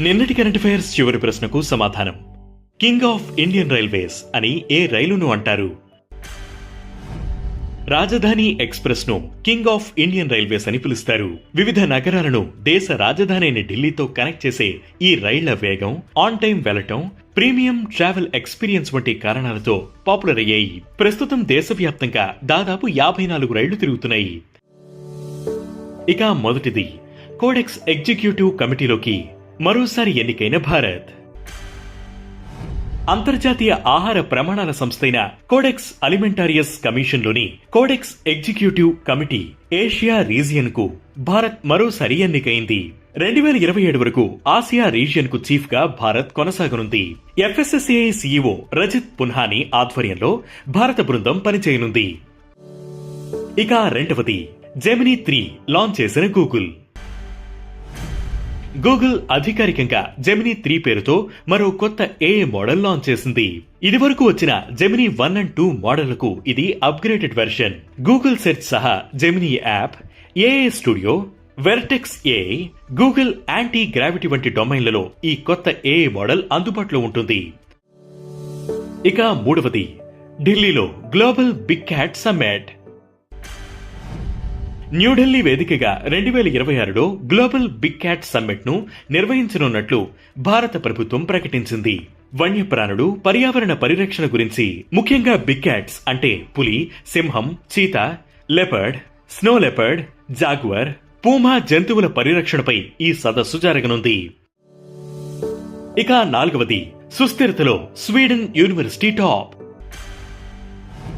నిన్నటి current affairs చివరి ప్రశ్నకు సమాధానం. కింగ్ ఆఫ్ ఇండియన్ రైల్వేస్ అని ఏ రైలును అంటారు? రాజధాని ఎక్స్ప్రెస్ ను కింగ్ ఆఫ్ ఇండియన్ రైల్వేస్ అని పిలుస్తారు. వివిధ నగరాలను దేశ రాజధాని అయిన ఢిల్లీతో కనెక్ట్ చేసే ఈ రైళ్ల వేగం, ఆన్ టైం వెళ్లటం, ప్రీమియం ట్రావెల్ ఎక్స్పీరియన్స్ వంటి కారణాలతో పాపులర్ అయ్యాయి. ప్రస్తుతం దేశవ్యాప్తంగా దాదాపు 54 రైళ్లు తిరుగుతున్నాయి. ఇక మొదటిది, కోడెక్స్ ఎగ్జిక్యూటివ్ కమిటీలోకి మరోసారి ఎన్నికైన భారత్. అంతర్జాతీయ ఆహార ప్రమాణాల సంస్థైన కోడెక్స్ అలిమెంటారియస్ కమిషన్లోని Codex executive committee Asia region కు భారత్ మరోసారి ఎన్నికైంది. 2027 వరకు ఆసియా రీజియన్ కు చీఫ్ గా భారత్ కొనసాగనుంది. FSSAI CEO రజిత్ పున్హాని ఆధ్వర్యంలో భారత బృందం పనిచేయనుంది. ఇక రెండవది, జెమినీ 3 లాంచ్ చేసిన గూగుల్ అధికారికంగా జెమినీ 3 పేరుతో మరో కొత్త AI మోడల్ లాంచ్ చేసింది. ఇదివరకు వచ్చిన జెమినీ 1 and 2 మోడళ్లకు ఇది అప్గ్రేడెడ్ వెర్షన్. గూగుల్ సెర్చ్ సహా Gemini app, AI studio, vertex AI, Google anti gravity వంటి డొమైన్లలో ఈ కొత్త AI మోడల్ అందుబాటులో ఉంటుంది. ఇక మూడవది, ఢిల్లీలో global big cat summit. New Delhi వేదికగా 2026లో గ్లోబల్ బిగ్ క్యాట్ సమ్మిట్ ను నిర్వహించనున్నట్లు భారత ప్రభుత్వం ప్రకటించింది. వన్యప్రాణులు, పర్యావరణ పరిరక్షణ గురించి, ముఖ్యంగా బిగ్ క్యాట్స్ అంటే పులి, సింహం, cheetah, leopard, snow leopard, Jaguar, Puma జంతువుల పరిరక్షణపై ఈ సదస్సు జరగనుంది. ఇక నాలుగవది, సుస్థిరతలో స్వీడన్ యూనివర్సిటీ టాప్.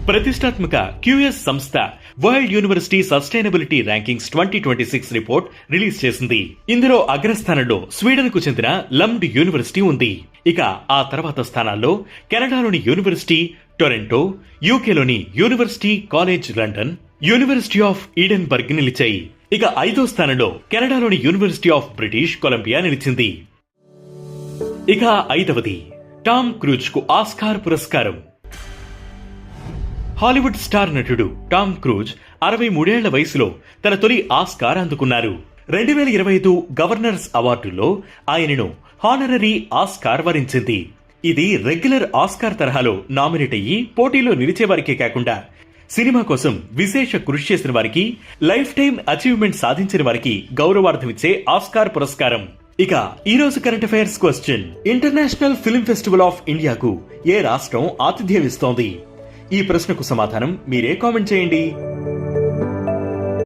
ప్రతిష్టాత్మక QS సంస్థ world university sustainability rankings 2026 report release చేసింది. ఇందులో అగ్రస్థానంలో స్వీడన్ కు చెందిన లమ్డ్ యూనివర్సిటీ ఉంది. ఇక ఆ తర్వాత స్థానాల్లో కెనడాలోని యూనివర్సిటీ టొరంటో, యూకేలోని university college London, university of Edinburgh నిలిచాయి. ఇక 5వ స్థానంలో కెనడాలోని యూనివర్సిటీ ఆఫ్ బ్రిటిష్ కొలంబియా నిలిచింది. ఇక 5వది, టామ్ క్రూజ్ కు ఆస్కార్ పురస్కారం. హాలీవుడ్ స్టార్ నటుడు టామ్ క్రూజ్ 63 ఏళ్ల వయసులో తన తొలి ఆస్కార్ అందుకున్నారు. 2025 గవర్నర్స్ అవార్డుల్లో ఆయనను హానరరీ ఆస్కార్ వరించింది. ఇది రెగ్యులర్ ఆస్కార్ తరహాలో నామినేట్ అయ్యి పోటీలో నిలిచేవారికే కాకుండా సినిమా కోసం విశేష కృషి చేసిన వారికి, లైఫ్ టైం అచీవ్మెంట్ సాధించిన వారికి గౌరవార్థమిచ్చే ఆస్కార్ పురస్కారం. ఇక ఈ రోజు current affairs question, international film festival of ఇండియాకు ఏ రాష్ట్రం ఆతిథ్యం ఇస్తోంది? ఈ ప్రశ్నకు సమాధానం మీరే కామెంట్ చేయండి.